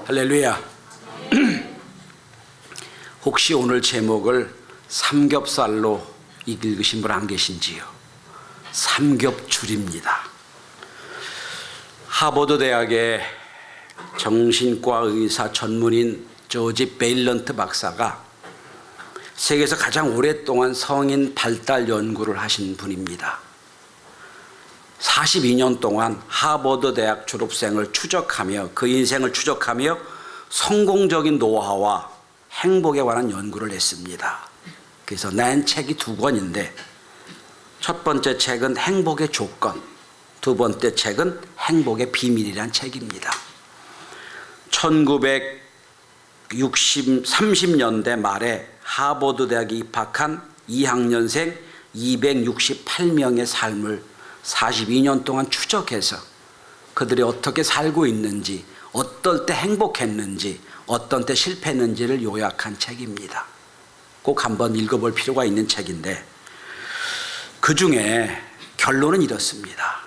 할렐루야. 혹시 오늘 제목을 삼겹살로 읽으신 분 안 계신지요? 삼겹줄입니다. 하버드 대학의 정신과 의사 전문인 조지 베일런트 박사가 세계에서 가장 오랫동안 성인 발달 연구를 하신 분입니다. 42년 동안 하버드 대학 졸업생을 추적하며 그 인생을 추적하며 성공적인 노하우와 행복에 관한 연구를 했습니다. 그래서 낸 책이 2권인데 첫 번째 책은 행복의 조건, 두 번째 책은 행복의 비밀이란 책입니다. 1930년대 말에 하버드 대학에 입학한 2학년생 268명의 삶을 42년 동안 추적해서 그들이 어떻게 살고 있는지, 어떨 때 행복했는지, 어떤 때 실패했는지를 요약한 책입니다. 꼭 한번 읽어볼 필요가 있는 책인데 그 중에 결론은 이렇습니다.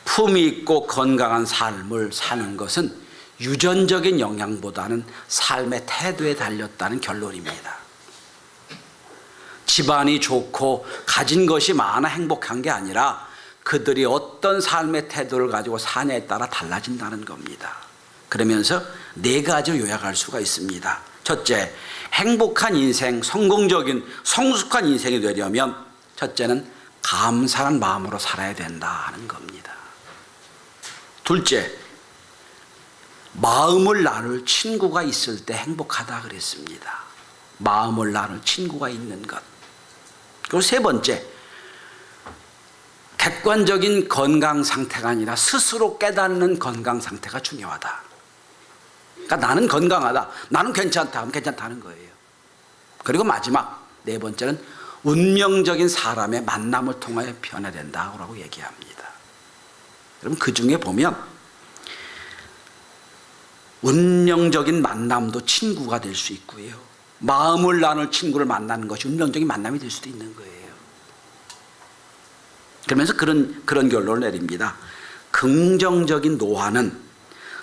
품위 있고 건강한 삶을 사는 것은 유전적인 영향보다는 삶의 태도에 달렸다는 결론입니다. 집안이 좋고 가진 것이 많아 행복한 게 아니라 그들이 어떤 삶의 태도를 가지고 사냐에 따라 달라진다는 겁니다. 그러면서 4가지로 요약할 수가 있습니다. 첫째, 행복한 인생, 성공적인 성숙한 인생이 되려면 첫째는 감사한 마음으로 살아야 된다 하는 겁니다. 둘째, 마음을 나눌 친구가 있을 때 행복하다 그랬습니다. 마음을 나눌 친구가 있는 것. 그리고 세 번째, 객관적인 건강 상태가 아니라 스스로 깨닫는 건강 상태가 중요하다. 그러니까 나는 건강하다, 나는 괜찮다 하면 괜찮다는 거예요. 그리고 마지막 4번째는 운명적인 사람의 만남을 통하여 변화된다고 얘기합니다. 여러분, 그 중에 보면 운명적인 만남도 친구가 될 수 있고요, 마음을 나눌 친구를 만나는 것이 운명적인 만남이 될 수도 있는 거예요. 그러면서 그런 결론을 내립니다. 긍정적인 노화는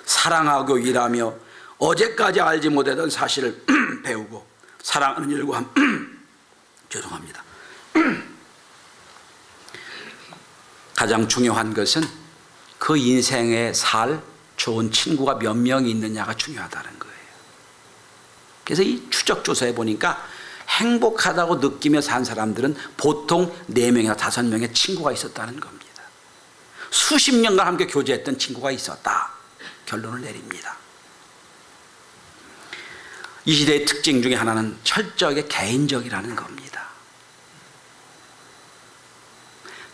사랑하고 일하며 어제까지 알지 못했던 사실을 배우고 사랑하는 일과 죄송합니다. 가장 중요한 것은 그 인생에 살 좋은 친구가 몇 명이 있느냐가 중요하다는 거예요. 그래서 이 추적조사에 보니까 행복하다고 느끼며 산 사람들은 보통 4명이나 5명의 친구가 있었다는 겁니다. 수십 년간 함께 교제했던 친구가 있었다. 결론을 내립니다. 이 시대의 특징 중에 하나는 철저하게 개인적이라는 겁니다.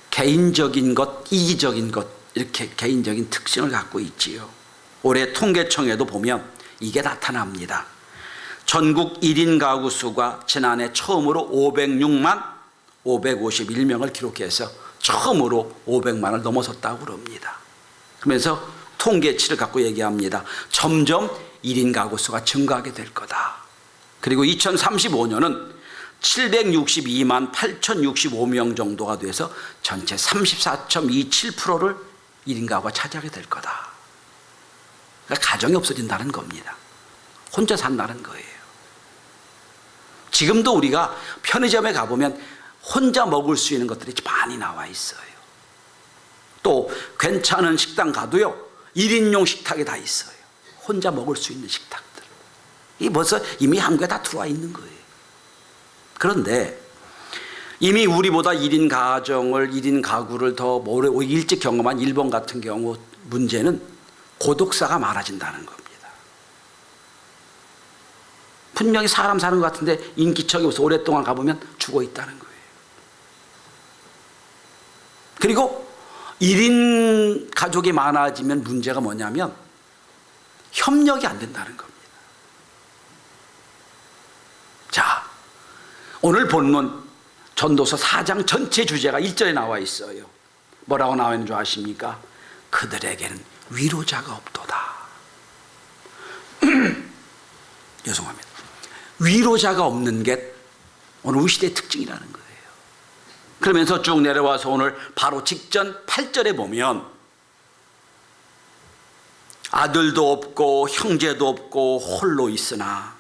개인적인 것, 이기적인 것, 이렇게 개인적인 특징을 갖고 있지요. 올해 통계청에도 보면 이게 나타납니다. 전국 1인 가구 수가 지난해 처음으로 506만 551명을 기록해서 처음으로 500만을 넘어섰다고 그럽니다. 그러면서 통계치를 갖고 얘기합니다. 점점 1인 가구 수가 증가하게 될 거다. 그리고 2035년은 762만 8065명 정도가 돼서 전체 34.27%를 1인 가구가 차지하게 될 거다. 그러니까 가정이 없어진다는 겁니다. 혼자 산다는 거예요. 지금도 우리가 편의점에 가보면 혼자 먹을 수 있는 것들이 많이 나와 있어요. 또 괜찮은 식당 가도요, 1인용 식탁이 다 있어요. 혼자 먹을 수 있는 식탁들. 이 벌써 이미 한국에 다 들어와 있는 거예요. 그런데 이미 우리보다 1인 가정을, 1인 가구를 더 일찍 경험한 일본 같은 경우 문제는 고독사가 많아진다는 겁니다. 분명히 사람 사는 것 같은데 인기척이 없어 오랫동안 가보면 죽어 있다는 거예요. 그리고 1인 가족이 많아지면 문제가 뭐냐면 협력이 안 된다는 겁니다. 자, 오늘 본문 전도서 4장 전체 주제가 1절에 나와 있어요. 뭐라고 나와 있는 줄 아십니까? 그들에게는 위로자가 없도다. 죄송합니다. 위로자가 없는 게 오늘 우리 시대의 특징이라는 거예요. 그러면서 쭉 내려와서 오늘 바로 직전 8절에 보면 아들도 없고 형제도 없고 홀로 있으나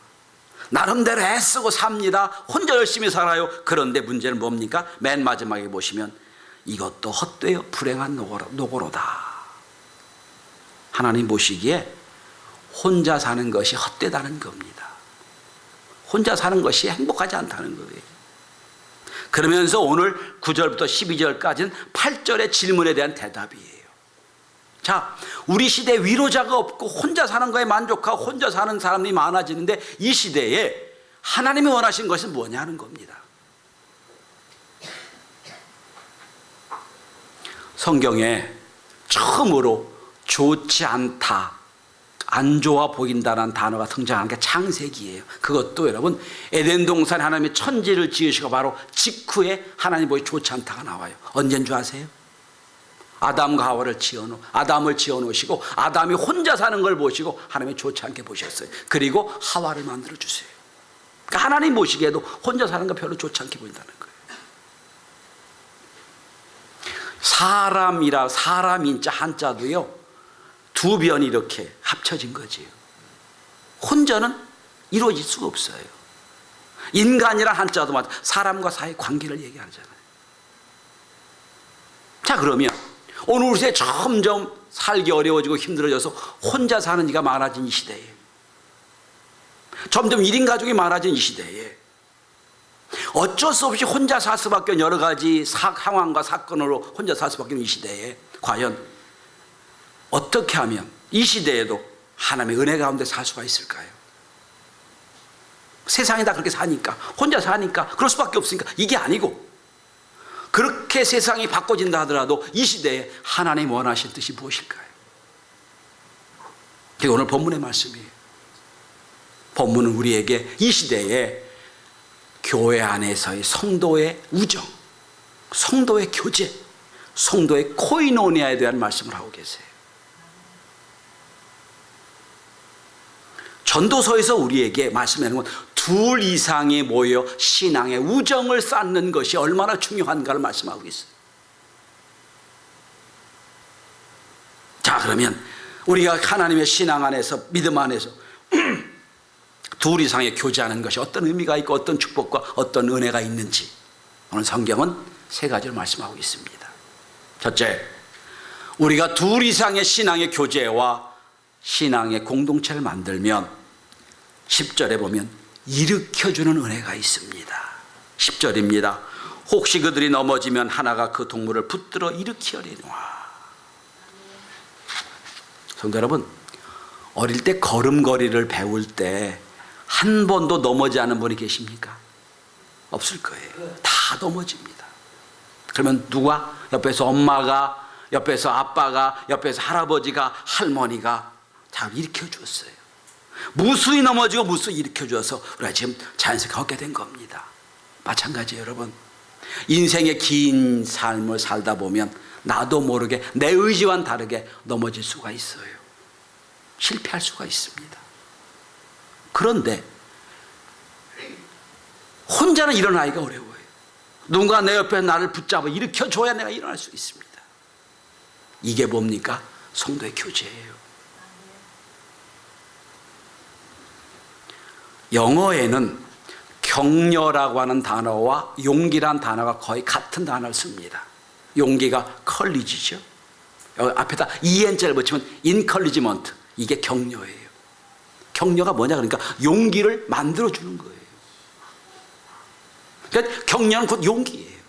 나름대로 애쓰고 삽니다. 혼자 열심히 살아요. 그런데 문제는 뭡니까? 맨 마지막에 보시면 이것도 헛되어 불행한 노고로다. 하나님 보시기에 혼자 사는 것이 헛되다는 겁니다. 혼자 사는 것이 행복하지 않다는 거예요. 그러면서 오늘 9절부터 12절까지는 8절의 질문에 대한 대답이에요. 자, 우리 시대에 위로자가 없고 혼자 사는 거에 만족하고 혼자 사는 사람이 많아지는데 이 시대에 하나님이 원하신 것은 뭐냐는 겁니다. 성경에 처음으로 좋지 않다, 안 좋아 보인다는 단어가 등장하는 게 창세기예요. 그것도 여러분 에덴 동산에 하나님이 천지를 지으시고 바로 직후에 하나님 보기 좋지 않다가 나와요. 언제인 줄 아세요? 아담과 하와를 아담을 지어놓으시고 아담이 혼자 사는 걸 보시고 하나님이 좋지 않게 보셨어요. 그리고 하와를 만들어 주세요. 그러니까 하나님 보시기에도 혼자 사는 거 별로 좋지 않게 보인다는 거예요. 사람인자 한자도요 두 변이 이렇게 합쳐진 거지요. 혼자는 이루어질 수가 없어요. 인간이란 한자도 마찬가지, 사람과 사이의 관계를 얘기하잖아요. 자, 그러면 오늘 우리 시대에 점점 살기 어려워지고 힘들어져서 혼자 사는 이가 많아진 이 시대에, 점점 1인 가족이 많아진 이 시대에 어쩔 수 없이 혼자 살 수밖에 없는 여러 가지 상황과 사건으로 혼자 살 수밖에 없는 이 시대에 과연 어떻게 하면 이 시대에도 하나님의 은혜 가운데 살 수가 있을까요? 세상이 다 그렇게 사니까, 혼자 사니까, 그럴 수밖에 없으니까 이게 아니고, 그렇게 세상이 바꿔진다 하더라도 이 시대에 하나님 원하신 뜻이 무엇일까요? 그게 오늘 본문의 말씀이에요. 본문은 우리에게 이 시대에 교회 안에서의 성도의 우정, 성도의 교제, 성도의 코이노니아에 대한 말씀을 하고 계세요. 전도서에서 우리에게 말씀하는 건 둘 이상이 모여 신앙의 우정을 쌓는 것이 얼마나 중요한가를 말씀하고 있어요. 자, 그러면 우리가 하나님의 신앙 안에서, 믿음 안에서 둘 이상의 교제하는 것이 어떤 의미가 있고 어떤 축복과 어떤 은혜가 있는지 오늘 성경은 세 가지를 말씀하고 있습니다. 첫째, 우리가 둘 이상의 신앙의 교제와 신앙의 공동체를 만들면 10절에 보면 일으켜주는 은혜가 있습니다. 10절입니다. 혹시 그들이 넘어지면 하나가 그 동물을 붙들어 일으키려니와. 성도 여러분, 어릴 때 걸음걸이를 배울 때 한 번도 넘어지지 않은 분이 계십니까? 없을 거예요. 다 넘어집니다. 그러면 누가? 옆에서 엄마가, 옆에서 아빠가, 옆에서 할아버지가, 할머니가 잘 일으켜주었어요. 무수히 넘어지고 무수히 일으켜줘서 우리가 지금 자연스럽게 걷게 된 겁니다. 마찬가지예요, 여러분. 인생의 긴 삶을 살다 보면 나도 모르게 내 의지와는 다르게 넘어질 수가 있어요. 실패할 수가 있습니다. 그런데 혼자는 일어나기가 어려워요. 누군가 내 옆에 나를 붙잡아 일으켜줘야 내가 일어날 수 있습니다. 이게 뭡니까? 성도의 교제예요. 영어에는 격려라고 하는 단어와 용기란 단어가 거의 같은 단어를 씁니다. 용기가 컬리지죠. 여기 앞에다 en자를 붙이면 encouragement, 이게 격려예요. 격려가 뭐냐 그러니까 용기를 만들어주는 거예요. 그러니까 격려는 곧 용기예요.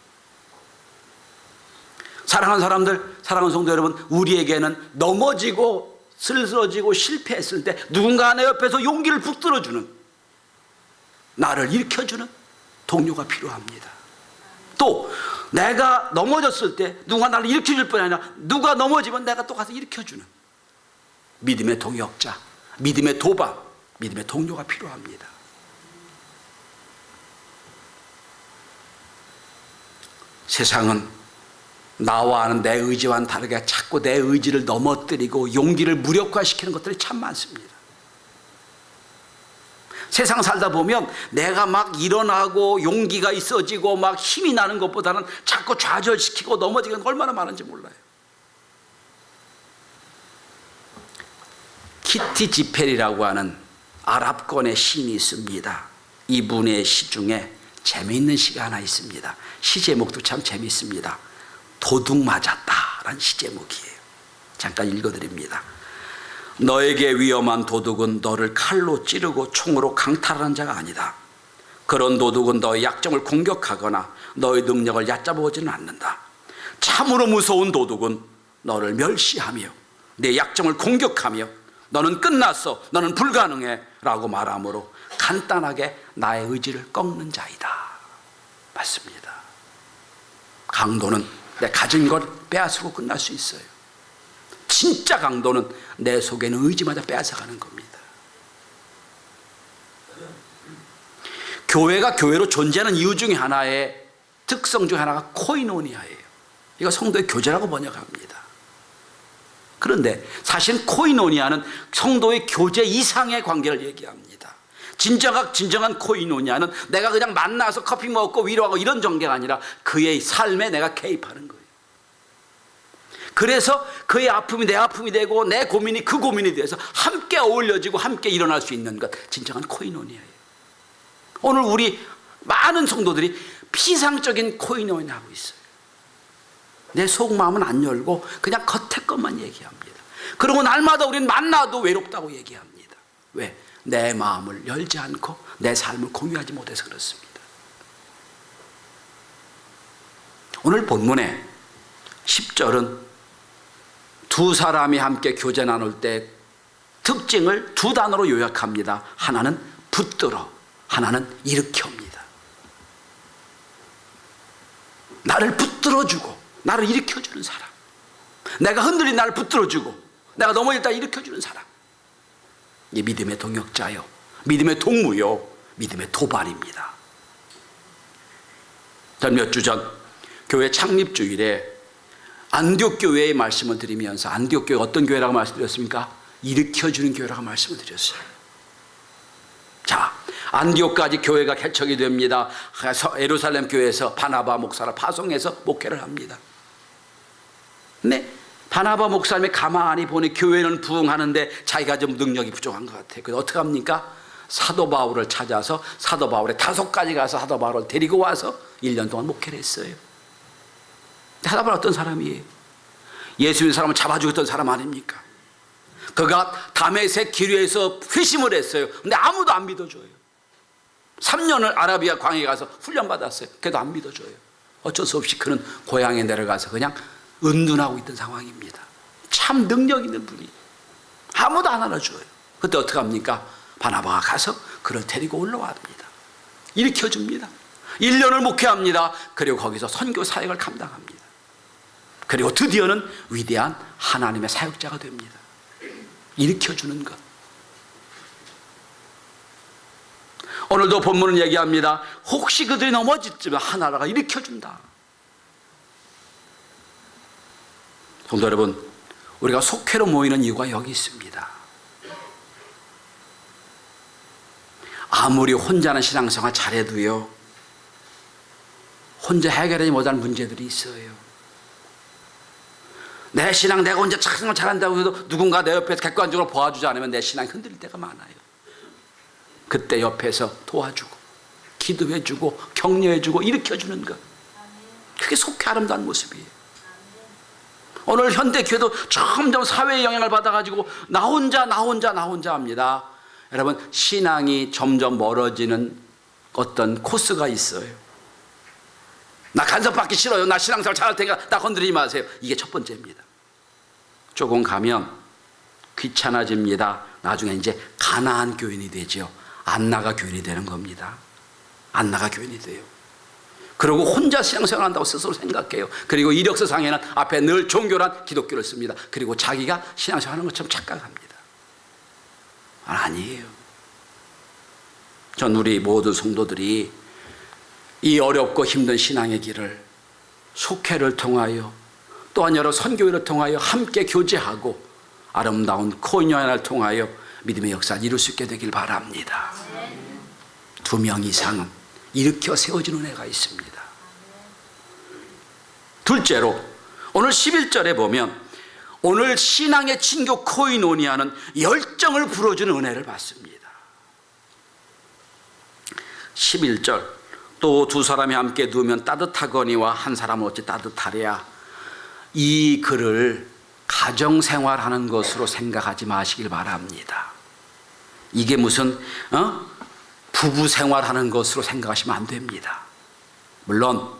사랑하는 사람들, 사랑하는 성도 여러분, 우리에게는 넘어지고 쓰러지고 실패했을 때 누군가 내 옆에서 용기를 붙들어주는, 나를 일으켜주는 동료가 필요합니다. 또 내가 넘어졌을 때 누가 나를 일으켜줄 뿐 아니라 누가 넘어지면 내가 또 가서 일으켜주는 믿음의 동역자, 믿음의 도방, 믿음의 동료가 필요합니다. 세상은 나와 하는 내 의지와는 다르게 자꾸 내 의지를 넘어뜨리고 용기를 무력화시키는 것들이 참 많습니다. 세상 살다 보면 내가 막 일어나고 용기가 있어지고 막 힘이 나는 것보다는 자꾸 좌절시키고 넘어지는 게 얼마나 많은지 몰라요. 키티 지펠이라고 하는 아랍권의 시인이 있습니다. 이분의 시 중에 재미있는 시가 하나 있습니다. 시 제목도 참 재미있습니다. 도둑 맞았다라는 시 제목이에요. 잠깐 읽어드립니다. 너에게 위험한 도둑은 너를 칼로 찌르고 총으로 강탈하는 자가 아니다. 그런 도둑은 너의 약점을 공격하거나 너의 능력을 얕잡아오지는 않는다. 참으로 무서운 도둑은 너를 멸시하며 내 약점을 공격하며 너는 끝났어, 너는 불가능해 라고 말하므로 간단하게 나의 의지를 꺾는 자이다. 맞습니다. 강도는 내 가진 걸 빼앗으고 끝날 수 있어요. 진짜 강도는 내 속에 있는 의지마저 빼앗아가는 겁니다. 교회가 교회로 존재하는 이유 중에 하나의 특성 중 하나가 코이노니아예요. 이거 성도의 교제라고 번역합니다. 그런데 사실 코이노니아는 성도의 교제 이상의 관계를 얘기합니다. 진정한 코이노니아는 내가 그냥 만나서 커피 먹고 위로하고 이런 관계가 아니라 그의 삶에 내가 개입하는 거예요. 그래서 그의 아픔이 내 아픔이 되고 내 고민이 그 고민이 돼서 함께 어울려지고 함께 일어날 수 있는 것, 진정한 코이노니아예요. 오늘 우리 많은 성도들이 피상적인 코이노니아 하고 있어요. 내 속마음은 안 열고 그냥 겉에 것만 얘기합니다. 그리고 날마다 우리는 만나도 외롭다고 얘기합니다. 왜? 내 마음을 열지 않고 내 삶을 공유하지 못해서 그렇습니다. 오늘 본문의 10절은 두 사람이 함께 교제 나눌 때 특징을 두 단어로 요약합니다. 하나는 붙들어, 하나는 일으켜옵니다. 나를 붙들어주고 나를 일으켜주는 사람, 내가 흔들린 나를 붙들어주고 내가 넘어졌다 일으켜주는 사람, 이 믿음의 동역자요, 믿음의 동무요, 믿음의 도발입니다. 전 몇 주 전 교회 창립 주일에 안디옥 교회의 말씀을 드리면서, 안디옥 교회 어떤 교회라고 말씀드렸습니까? 일으켜주는 교회라고 말씀을 드렸어요. 자, 안디옥까지 교회가 개척이 됩니다. 예루살렘 교회에서 바나바 목사를 파송해서 목회를 합니다. 근데 바나바 목사님이 가만히 보니 교회는 부흥하는데 자기가 좀 능력이 부족한 것 같아요. 그래서 어떻게 합니까? 사도 바울을 찾아서 사도 바울의 5가지 가서 사도 바울을 데리고 와서 1년 동안 목회를 했어요. 사도 바울 어떤 사람이에요? 예수 믿는 사람을 잡아 죽였던 사람 아닙니까? 그가 다메섹 기류에서 회심을 했어요. 근데 아무도 안 믿어줘요. 3년을 아라비아 광야에 가서 훈련받았어요. 그래도 안 믿어줘요. 어쩔 수 없이 그는 고향에 내려가서 그냥 은둔하고 있던 상황입니다. 참 능력 있는 분이 아무도 안 알아줘요. 그때 어떻게 합니까? 바나바가 가서 그를 데리고 올라왔습니다. 일으켜줍니다. 1년을 목회합니다. 그리고 거기서 선교 사역을 감당합니다. 그리고 드디어는 위대한 하나님의 사역자가 됩니다. 일으켜주는 것. 오늘도 본문은 얘기합니다. 혹시 그들이 넘어지면 하나라가 일으켜준다. 성도 여러분, 우리가 속회로 모이는 이유가 여기 있습니다. 아무리 혼자는 신앙생활 잘해도요, 혼자 해결하지 못하는 문제들이 있어요. 내 신앙 내가 혼자 신앙을 잘한다고 해도 누군가 내 옆에서 객관적으로 도와주지 않으면 내 신앙이 흔들릴 때가 많아요. 그때 옆에서 도와주고 기도해주고 격려해주고 일으켜주는 것, 그게 속히 아름다운 모습이에요. 오늘 현대교회도 점점 사회의 영향을 받아가지고 나 혼자 합니다. 여러분, 신앙이 점점 멀어지는 어떤 코스가 있어요. 나 간섭받기 싫어요. 나 신앙생활 잘할 테니까 나 건드리지 마세요. 이게 첫 번째입니다. 조금 가면 귀찮아집니다. 나중에 이제 가나안 교인이 되죠. 안나가 교인이 되는 겁니다. 안나가 교인이 돼요. 그리고 혼자 신앙생활 한다고 스스로 생각해요. 그리고 이력서상에는 앞에 늘 종교란 기독교를 씁니다. 그리고 자기가 신앙생활 하는 것처럼 착각합니다. 아니에요. 전 우리 모든 성도들이 이 어렵고 힘든 신앙의 길을 속회를 통하여 또한 여러 선교회를 통하여 함께 교제하고 아름다운 코인연을 통하여 믿음의 역사를 이룰 수 있게 되길 바랍니다. 2명 이상은 일으켜 세워지는 애가 있습니다. 둘째로 오늘 11절에 보면 오늘 신앙의 친교 코이노니아는 열정을 불어주는 은혜를 받습니다. 11절, 또 두 사람이 함께 누우면 따뜻하거니와 한 사람은 어찌 따뜻하랴. 이 글을 가정생활하는 것으로 생각하지 마시길 바랍니다. 이게 무슨 부부생활하는 것으로 생각하시면 안 됩니다. 물론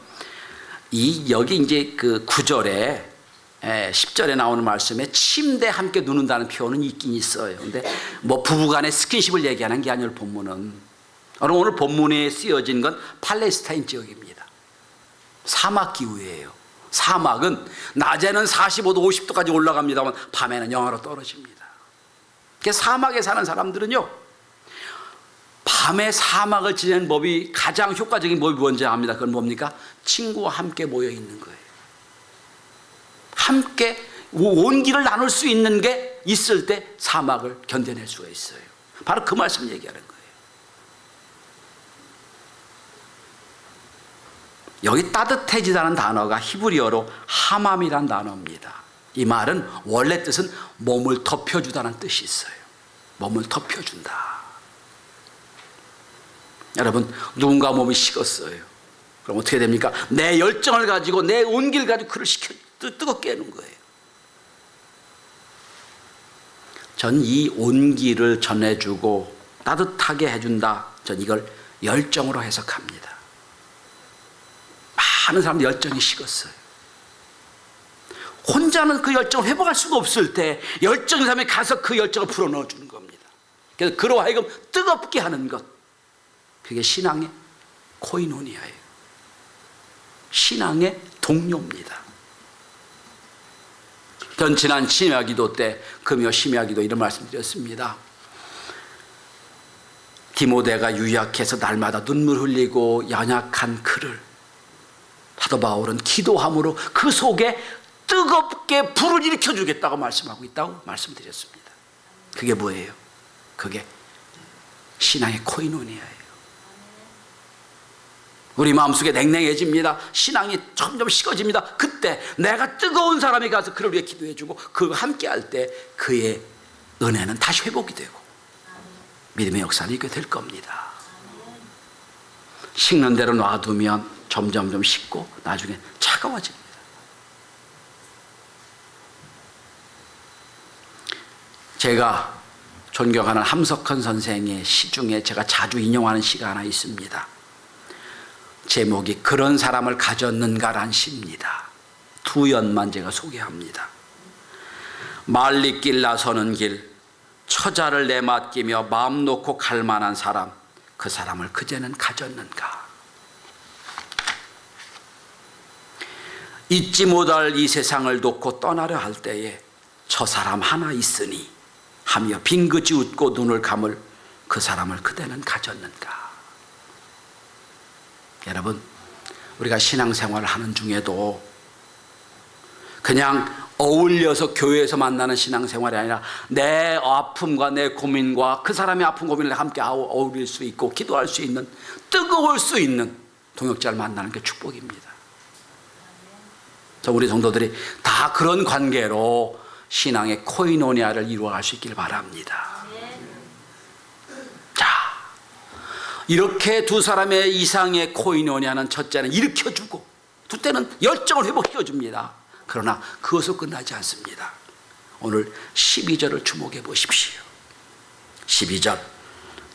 여기 이제 그 9절에 10절에 나오는 말씀에 침대 함께 누는다는 표현은 있긴 있어요. 근데 뭐 부부간의 스킨십을 얘기하는 게 아니라 본문은, 오늘 본문에 쓰여진 건 팔레스타인 지역입니다. 사막 기후예요. 사막은 낮에는 45도 50도까지 올라갑니다만 밤에는 영하로 떨어집니다. 그래서 사막에 사는 사람들은요, 밤에 사막을 지내는 법이 가장 효과적인 법이 뭔지 압니다. 그건 뭡니까? 친구와 함께 모여 있는 거예요. 함께 온기를 나눌 수 있는 게 있을 때 사막을 견뎌낼 수가 있어요. 바로 그 말씀 얘기하는 거예요. 여기 따뜻해지다는 단어가 히브리어로 하맘이란 단어입니다. 이 말은 원래 뜻은 몸을 덮여주다는 뜻이 있어요. 몸을 덮여준다. 여러분, 누군가 몸이 식었어요. 그럼 어떻게 됩니까? 내 열정을 가지고 내 온기를 가지고 그를 뜨겁게 해놓은 거예요. 전 이 온기를 전해주고 따뜻하게 해준다, 전 이걸 열정으로 해석합니다. 많은 사람들 열정이 식었어요. 혼자는 그 열정을 회복할 수가 없을 때 열정인 사람이 가서 그 열정을 불어넣어주는 겁니다. 그래서 그로 하여금 뜨겁게 하는 것, 그게 신앙의 코이노니아예요. 신앙의 동료입니다. 전 지난 심야기도 때, 금요 심야기도 이런 말씀 드렸습니다. 디모데가 유약해서 날마다 눈물 흘리고 연약한 그를 사도 바울은 기도함으로 그 속에 뜨겁게 불을 일으켜 주겠다고 말씀하고 있다고 말씀드렸습니다. 그게 뭐예요? 그게 신앙의 코이노니아예요. 우리 마음속에 냉랭해집니다. 신앙이 점점 식어집니다. 그때 내가 뜨거운 사람이 가서 그를 위해 기도해주고 그와 함께 할 때 그의 은혜는 다시 회복이 되고 믿음의 역사를 이루게 될 겁니다. 식는 대로 놔두면 점점 식고 나중에 차가워집니다. 제가 존경하는 함석헌 선생의 시 중에 제가 자주 인용하는 시가 하나 있습니다. 제목이 그런 사람을 가졌는가란 시입니다. 두 연만 제가 소개합니다. 말리길 나서는 길, 처자를 내맡기며 마음 놓고 갈 만한 사람, 그 사람을 그제는 가졌는가. 잊지 못할 이 세상을 놓고 떠나려 할 때에 저 사람 하나 있으니 하며 빙긋이 웃고 눈을 감을 그 사람을 그대는 가졌는가. 여러분, 우리가 신앙생활을 하는 중에도 그냥 어울려서 교회에서 만나는 신앙생활이 아니라 내 아픔과 내 고민과 그 사람의 아픔 고민을 함께 어울릴 수 있고 기도할 수 있는, 뜨거울 수 있는 동역자를 만나는 게 축복입니다. 우리 성도들이 다 그런 관계로 신앙의 코이노니아를 이루어갈 수 있길 바랍니다. 자, 이렇게 두 사람의 이상의 코이노니아는 첫째는 일으켜주고 둘째는 열정을 회복시켜줍니다. 그러나 그것으로 끝나지 않습니다. 오늘 12절을 주목해 보십시오. 12절,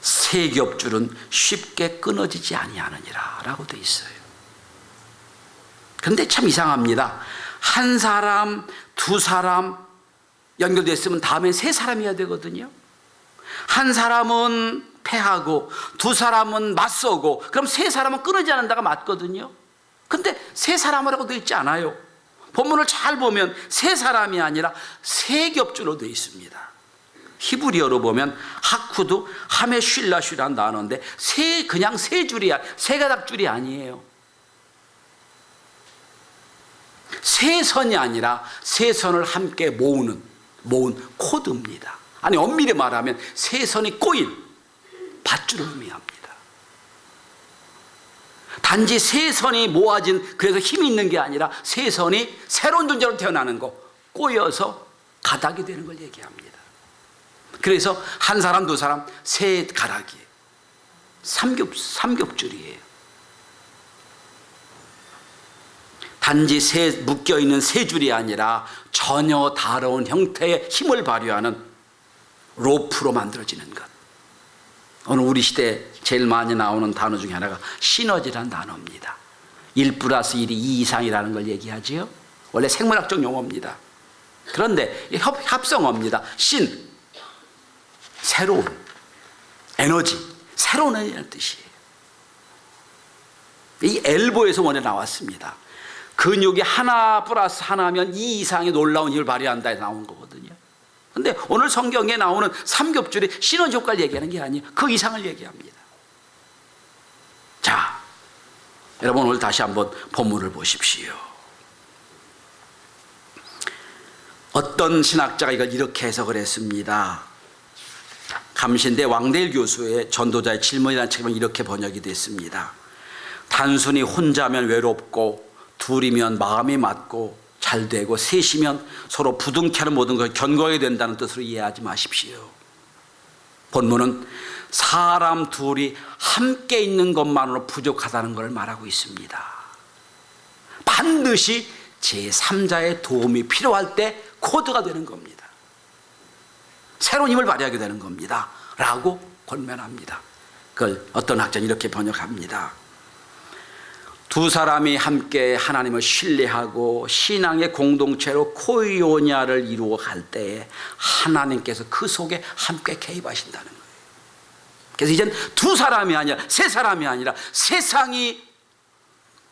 세 겹줄은 쉽게 끊어지지 아니하느니라 라고 되어 있어요. 근데 참 이상합니다. 한 사람, 두 사람 연결됐으면 다음엔 세 사람이어야 되거든요. 한 사람은 패하고 두 사람은 맞서고 그럼 세 사람은 끊어지지 않는다가 맞거든요. 근데 세 사람이라고 되어 있지 않아요. 본문을 잘 보면 세 사람이 아니라 세 겹줄로 되어 있습니다. 히브리어로 보면 하쿠도 하메쉴라슈라는 단어인데 그냥 세 줄이야. 세 가닥 줄이 아니에요. 세 선이 아니라 세 선을 함께 모은 코드입니다. 아니 엄밀히 말하면 세 선이 꼬인 밧줄을 의미합니다. 단지 세 선이 모아진, 그래서 힘이 있는 게 아니라 세 선이 새로운 존재로 태어나는 거, 꼬여서 가닥이 되는 걸 얘기합니다. 그래서 한 사람, 두 사람, 세 가락이에요. 삼겹줄이에요. 단지 묶여있는 세 줄이 아니라 전혀 다른 형태의 힘을 발휘하는 로프로 만들어지는 것. 오늘 우리 시대에 제일 많이 나오는 단어 중에 하나가 시너지라는 단어입니다. 1+1이 2 이상이라는 걸 얘기하지요. 원래 생물학적 용어입니다. 그런데 합성어입니다. 신, 새로운, 에너지, 새로운 에너지라는 뜻이에요. 이 엘보에서 원래 나왔습니다. 근육이 하나 플러스 하나면 2 이상의 놀라운 힘을 발휘한다 해서 나온 거거든요. 그런데 오늘 성경에 나오는 삼겹줄이 시너지 효과를 얘기하는 게 아니에요. 그 이상을 얘기합니다. 자, 여러분 오늘 다시 한번 본문을 보십시오. 어떤 신학자가 이걸 이렇게 해석을 했습니다. 감신대 왕대일 교수의 전도자의 질문이라는 책은 이렇게 번역이 됐습니다. 단순히 혼자면 외롭고 둘이면 마음이 맞고 잘 되고 셋이면 서로 부둥켜 하는 모든 것을 견고하게 된다는 뜻으로 이해하지 마십시오. 본문은 사람 둘이 함께 있는 것만으로 부족하다는 것을 말하고 있습니다. 반드시 제3자의 도움이 필요할 때 코드가 되는 겁니다. 새로운 힘을 발휘하게 되는 겁니다. 라고 권면합니다. 그걸 어떤 학자는 이렇게 번역합니다. 두 사람이 함께 하나님을 신뢰하고 신앙의 공동체로 코이오니아를 이루어갈 때에 하나님께서 그 속에 함께 개입하신다는 거예요. 그래서 이젠 두 사람이 아니라 세 사람이 아니라 세상이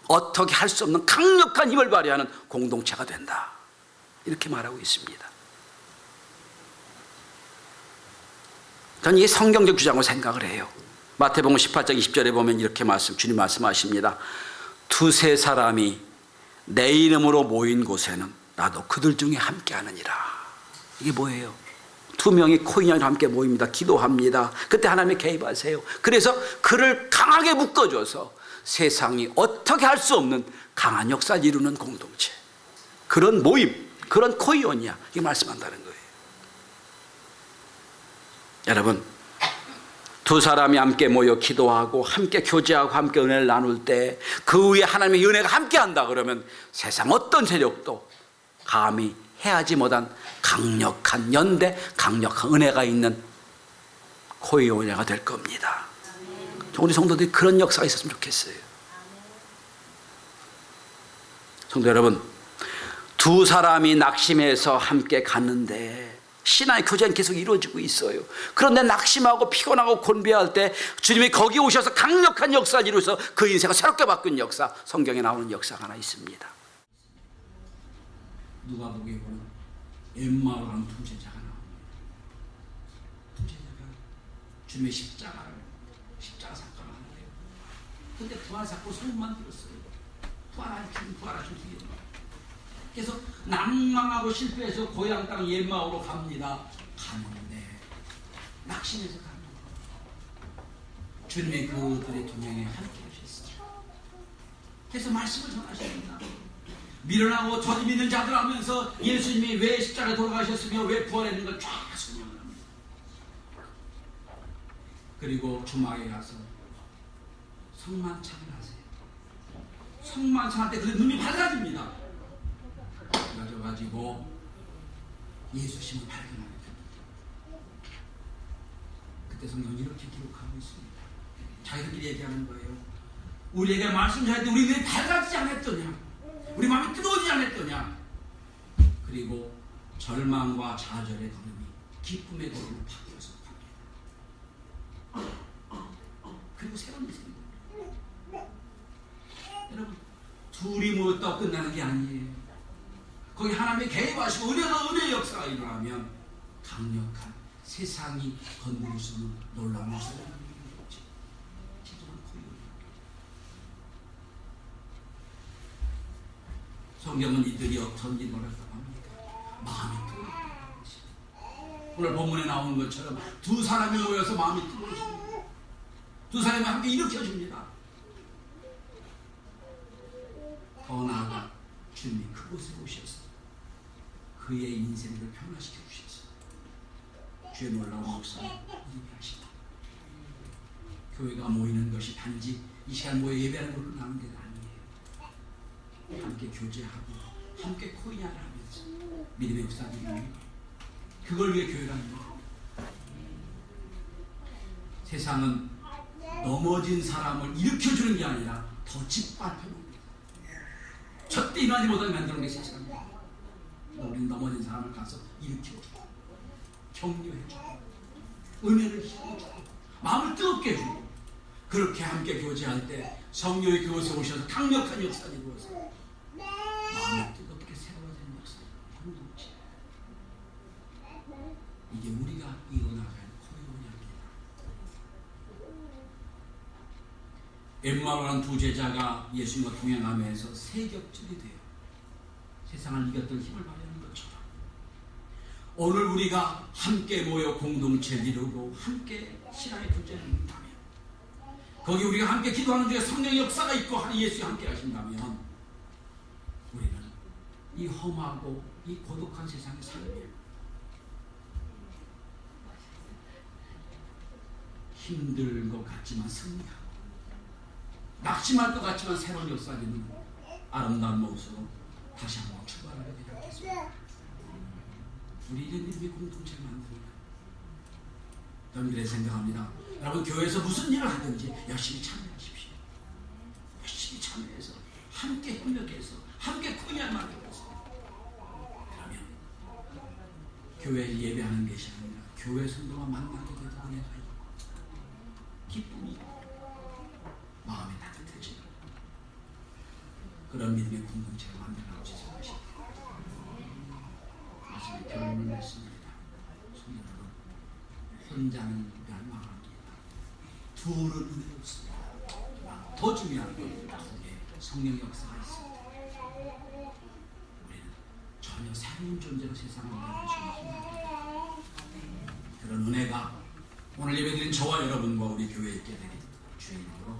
어떻게 할 수 없는 강력한 힘을 발휘하는 공동체가 된다. 이렇게 말하고 있습니다. 저는 이게 성경적 주장으로 생각을 해요. 마태복음 18장 20절에 보면 이렇게 주님 말씀하십니다. 두세 사람이 내 이름으로 모인 곳에는 나도 그들 중에 함께하느니라. 이게 뭐예요? 두 명이 코인으로 함께 모입니다. 기도합니다. 그때 하나님이 개입하세요. 그래서 그를 강하게 묶어줘서 세상이 어떻게 할 수 없는 강한 역사를 이루는 공동체, 그런 모임, 그런 코이오니아, 이 말씀한다는 거예요. 여러분, 두 사람이 함께 모여 기도하고 함께 교제하고 함께 은혜를 나눌 때 그 위에 하나님의 은혜가 함께한다 그러면 세상 어떤 세력도 감히 해하지 못한 강력한 연대, 강력한 은혜가 있는 코이오니아가 될 겁니다. 우리 성도들이 그런 역사가 있었으면 좋겠어요. 성도 여러분, 두 사람이 낙심해서 함께 갔는데 신앙의 교제는 계속 이루어지고 있어요. 그런데 낙심하고 피곤하고 곤비할 때 주님이 거기 오셔서 강력한 역사를 이루어서 그 인생을 새롭게 바꾼 역사, 성경에 나오는 역사가 하나 있습니다. 누가복음에 엠마오라는 두 제자가 나옵니다. 두 제자가 주님의 십자가 사건을 하는데요. 근데 부활 사건 소문만 들었어요. 부활하신 그래서 낭망하고 실패해서 고향 땅 엠마오로 갑니다. 가는데 낙심해서 갑니다. 주님의 그들의 동행에 함께 하셨어요. 그래서 말씀을 전하십니다. 미련하고 저지 믿는 자들 하면서 예수님이 왜 십자가에 돌아가셨으며 왜 부활했는가 쫙 설명을 합니다. 그리고 주말에 가서 성만찬을 하세요. 성만찬할 때 그 눈이 밝아집니다. 가지고 예수심을 발견하게 됩니다. 그때 성경은 이렇게 기록하고 있습니다. 자기들끼리 얘기하는 거예요. 우리에게 말씀 전할 때 우리 눈이 밝아지지 않았더냐, 우리 마음이 뜨거워지지 않았더냐. 그리고 절망과 좌절의 걸음이 기쁨의 걸음으로 바뀌어서 갑니다. 그리고 새로운 인생입니다. 여러분, 둘이 모였다고 끝나는 게 아니에요. 거기 하나님이 개입하시고 은혜의 역사가 일어나면 강력한 세상이 건드릴 수 없는 놀라운 역사가 일어나는 거죠. 성경은 이들이 어떤 일을 했다고 합니까? 마음이 뜨거워집니다. 오늘 본문에 나오는 것처럼 두 사람이 모여서 마음이 뜨거워집니다. 두 사람이 함께 일으켜줍니다. 더 나아가 주님이 그곳에 오셔서 그의 인생을 변화시켜 주셔서 주의 놀라운 목사를 이루게 하시다. 교회가 모이는 것이 단지 이 시간 모여 예배하는 걸로 나는 게 아니에요. 함께 교제하고 함께 코인하를 하면서 믿음의 역사를 이루는 그걸 위해 교회라는 거예요. 세상은 넘어진 사람을 일으켜주는 게 아니라 더 짓밟혀놓는 거예요. 절대 일어나지 못하게 만드는 게 세상이에요. 우리는 넘어진 사람을 가서 일으켜주고 격려해주고 은혜를 힘주고 마음을 뜨겁게 해주고 그렇게 함께 교제할 때 성령이 그곳에 오셔서 강력한 역사를 이루어서 마음을 뜨겁게 새로워지는 역사, 공동체. 이게 우리가 이뤄나가야 할 코리온입니다. 엠마오라는 두 제자가 예수님과 동행하면서 세격절이 돼요. 세상을 이겼던 힘을 발휘하는 것처럼 오늘 우리가 함께 모여 공동체를 이루고 함께 신앙의 교제를 이룬다면 거기 우리가 함께 기도하는 중에 성령의 역사가 있고 하는 예수님이 함께 하신다면 우리는 이 험하고 이 고독한 세상의 삶에 힘들 것 같지만 승리하고 낙심할 것 같지만 새로운 역사를 이루는 아름다운 모습으로 다시 한번 출발하게 되지 않겠습니까? 우리 이런 믿음의 공동체를 만듭니다. 저는 그래 생각합니다. 여러분 교회에서 무슨 일을 하든지 열심히 참여하십시오. 열심히 참여해서 함께 협력해서 함께 코인을 만들어서 그러면 교회에 예배하는 것이 아니라 교회 성도와 만나게 되도 은혜가 있고 기쁨이 있고 마음이 따뜻해지고 그런 믿음의 공동체를 만들라고 지적하십니다. 말씀의 결론을 맺습니다. 성도 여러분, 혼자는 멸망합니다. 둘은 은혜 없습니다. 더 중요한 건 둘의 성령의 역사가 있습니다. 우리는 전혀 새로운 존재로 세상을 바라보시는 힘입니다. 그런 은혜가 오늘 예배드린 저와 여러분과 우리 교회에 있게 되길 주의 이름으로